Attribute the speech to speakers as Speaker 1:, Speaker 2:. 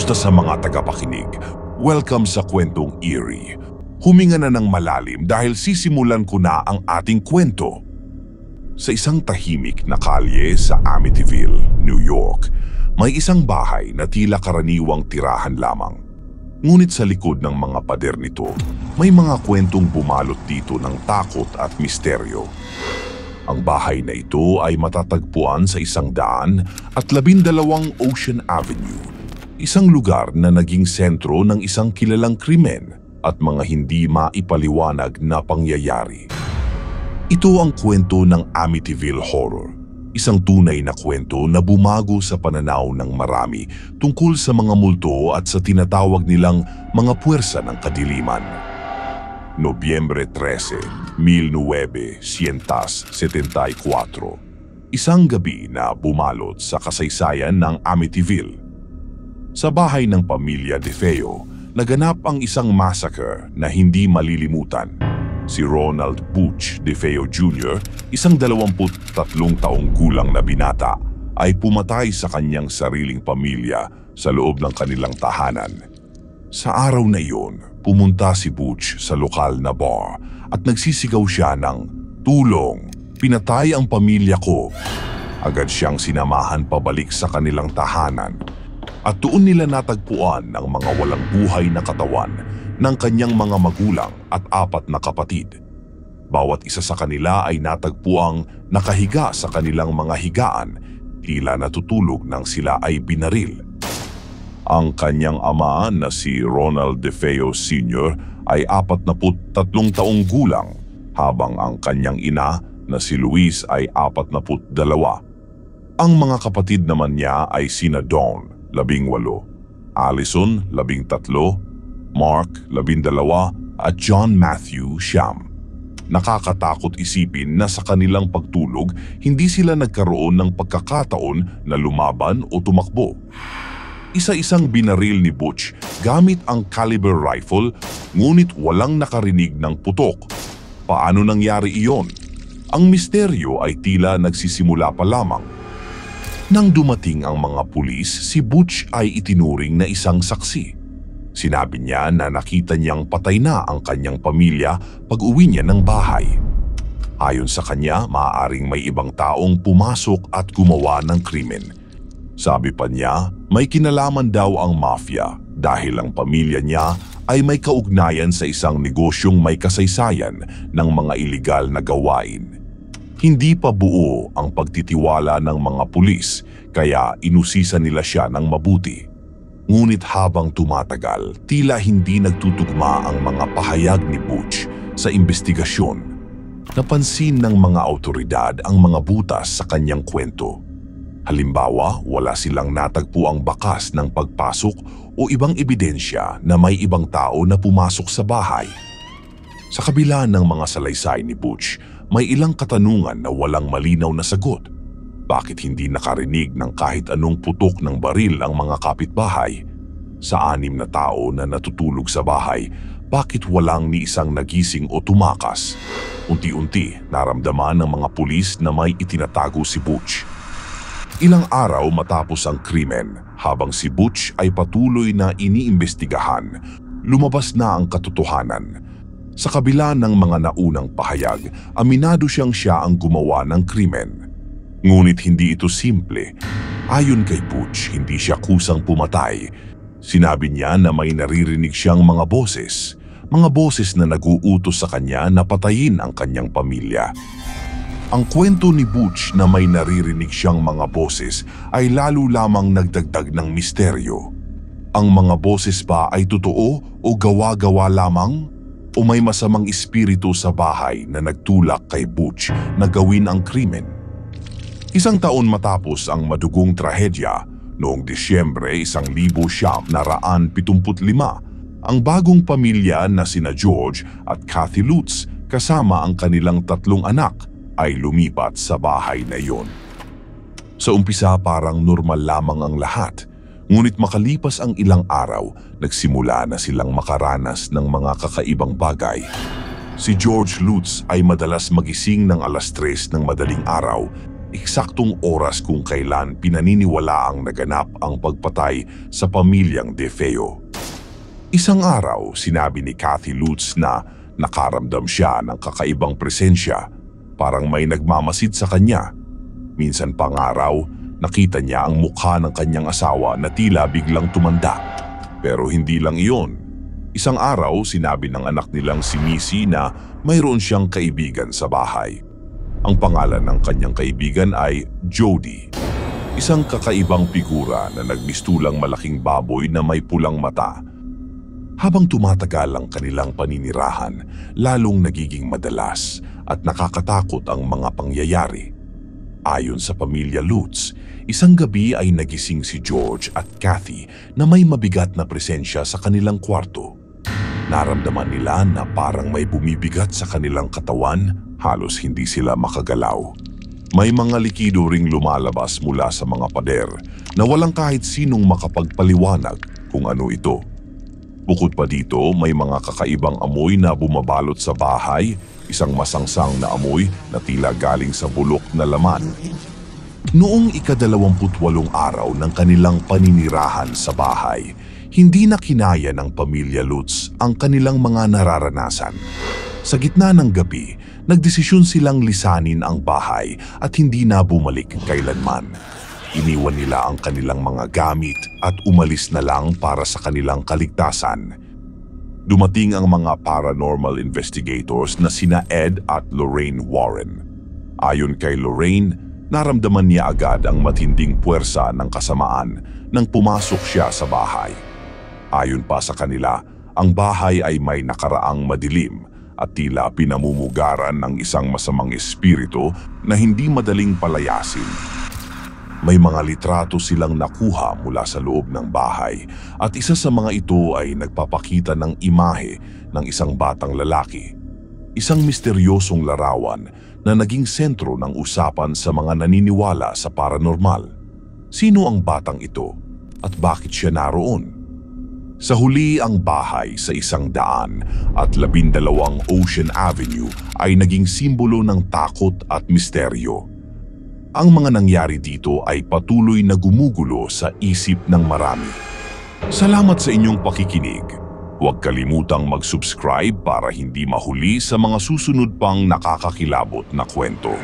Speaker 1: Kamusta sa mga tagapakinig? Welcome sa Kwentong Eerie. Huminga na ng malalim dahil sisimulan ko na ang ating kwento. Sa isang tahimik na kalye sa Amityville, New York, may isang bahay na tila karaniwang tirahan lamang. Ngunit sa likod ng mga pader nito, may mga kwentong bumalot dito ng takot at misteryo. Ang bahay na ito ay matatagpuan sa 112 Ocean Avenue, isang lugar na naging sentro ng isang kilalang krimen at mga hindi maipaliwanag na pangyayari. Ito ang kwento ng Amityville Horror, isang tunay na kwento na bumago sa pananaw ng marami tungkol sa mga multo at sa tinatawag nilang mga puwersa ng kadiliman. Nobyembre 13, 1974, isang gabi na bumalot sa kasaysayan ng Amityville. Sa bahay ng pamilya DeFeo, naganap ang isang massacre na hindi malilimutan. Si Ronald Butch DeFeo Jr., isang 23 taong gulang na binata, ay pumatay sa kanyang sariling pamilya sa loob ng kanilang tahanan. Sa araw na iyon, pumunta si Butch sa lokal na bar at nagsisigaw siya ng, "Tulong! Pinatay ang pamilya ko!" Agad siyang sinamahan pabalik sa kanilang tahanan at doon nila natagpuan ang mga walang buhay na katawan ng kanyang mga magulang at 4 na kapatid. Bawat isa sa kanila ay natagpuang nakahiga sa kanilang mga higaan, tila natutulog nang sila ay binaril. Ang kanyang ama na si Ronald DeFeo Sr. ay 43 taong gulang, habang ang kanyang ina na si Luis ay 42. Ang mga kapatid naman niya ay sina Dawn, 18, Allison, 13, Mark, 12, at John Matthew, 9. Nakakatakot isipin na sa kanilang pagtulog, hindi sila nagkaroon ng pagkakataon na lumaban o tumakbo. Isa-isang binaril ni Butch gamit ang caliber rifle, ngunit walang nakarinig ng putok. Paano nangyari iyon? Ang misteryo ay tila nagsisimula pa lamang. Nang dumating ang mga pulis, si Butch ay itinuring na isang saksi. Sinabi niya na nakita niyang patay na ang kanyang pamilya pag-uwi niya ng bahay. Ayon sa kanya, maaaring may ibang taong pumasok at gumawa ng krimen. Sabi pa niya, may kinalaman daw ang mafia dahil ang pamilya niya ay may kaugnayan sa isang negosyong may kasaysayan ng mga iligal na gawain. Hindi pa buo ang pagtitiwala ng mga pulis, kaya inusisan nila siya ng mabuti. Ngunit habang tumatagal, tila hindi nagtutugma ang mga pahayag ni Butch sa investigasyon. Napansin ng mga awtoridad ang mga butas sa kanyang kwento. Halimbawa, wala silang natagpuang bakas ng pagpasok o ibang ebidensya na may ibang tao na pumasok sa bahay. Sa kabila ng mga salaysay ni Butch, may ilang katanungan na walang malinaw na sagot. Bakit hindi nakarinig ng kahit anong putok ng baril ang mga kapitbahay? Sa 6 na tao na natutulog sa bahay, bakit walang ni isang nagising o tumakas? Unti-unti, naramdaman ng mga pulis na may itinatago si Butch. Ilang araw matapos ang krimen, habang si Butch ay patuloy na iniimbestigahan, lumabas na ang katotohanan. Sa kabila ng mga naunang pahayag, aminado siyang siya ang gumawa ng krimen. Ngunit hindi ito simple. Ayon kay Butch, hindi siya kusang pumatay. Sinabi niya na may naririnig siyang mga boses na nag-uutos sa kanya na patayin ang kanyang pamilya. Ang kwento ni Butch na may naririnig siyang mga boses ay lalo lamang nagdagdag ng misteryo. Ang mga boses ba ay totoo o gawa-gawa lamang? O may masamang espiritu sa bahay na nagtulak kay Butch na gawin ang krimen? Isang taon matapos ang madugong trahedya, noong Disyembre 1975, ang bagong pamilya na sina George at Kathy Lutz kasama ang kanilang 3 anak ay lumipat sa bahay na iyon. Sa umpisa parang normal lamang ang lahat. Ngunit makalipas ang ilang araw, nagsimula na silang makaranas ng mga kakaibang bagay. Si George Lutz ay madalas magising ng 3:00 ng madaling araw eksaktong oras kung kailan pinaniniwalaang naganap ang pagpatay sa pamilyang DeFeo. Isang araw, sinabi ni Kathy Lutz na nakaramdam siya ng kakaibang presensya, parang may nagmamasid sa kanya. Minsan pang araw, nakita niya ang mukha ng kanyang asawa na tila biglang tumanda. Pero hindi lang iyon. Isang araw, sinabi ng anak nilang si Missy na mayroon siyang kaibigan sa bahay. Ang pangalan ng kanyang kaibigan ay Jody, isang kakaibang figura na nagmistulang malaking baboy na may pulang mata. Habang tumatagal ang kanilang paninirahan, lalong nagiging madalas at nakakatakot ang mga pangyayari. Ayon sa pamilya Lutz, isang gabi ay nagising si George at Kathy na may mabigat na presensya sa kanilang kwarto. Naramdaman nila na parang may bumibigat sa kanilang katawan, halos hindi sila makagalaw. May mga likido ring lumalabas mula sa mga pader na walang kahit sinong makapagpaliwanag kung ano ito. Bukod pa dito, may mga kakaibang amoy na bumabalot sa bahay, isang masangsang na amoy na tila galing sa bulok na laman. Noong ika-28 araw ng kanilang paninirahan sa bahay, hindi na kinaya ng pamilya Lutz ang kanilang mga nararanasan. Sa gitna ng gabi, nagdesisyon silang lisanin ang bahay at hindi na bumalik kailanman. Iniwan nila ang kanilang mga gamit at umalis na lang para sa kanilang kaligtasan. Dumating ang mga paranormal investigators na sina Ed at Lorraine Warren. Ayon kay Lorraine, naramdaman niya agad ang matinding puwersa ng kasamaan nang pumasok siya sa bahay. Ayon pa sa kanila, ang bahay ay may nakaraang madilim at tila pinamumugaran ng isang masamang espiritu na hindi madaling palayasin. May mga litrato silang nakuha mula sa loob ng bahay at isa sa mga ito ay nagpapakita ng imahe ng isang batang lalaki. Isang misteryosong larawan na naging sentro ng usapan sa mga naniniwala sa paranormal. Sino ang batang ito at bakit siya naroon? Sa huli, ang bahay sa 100 at 12 Ocean Avenue ay naging simbolo ng takot at misteryo. Ang mga nangyari dito ay patuloy na gumugulo sa isip ng marami. Salamat sa inyong pakikinig. Huwag kalimutang mag-subscribe para hindi mahuli sa mga susunod pang nakakakilabot na kwento.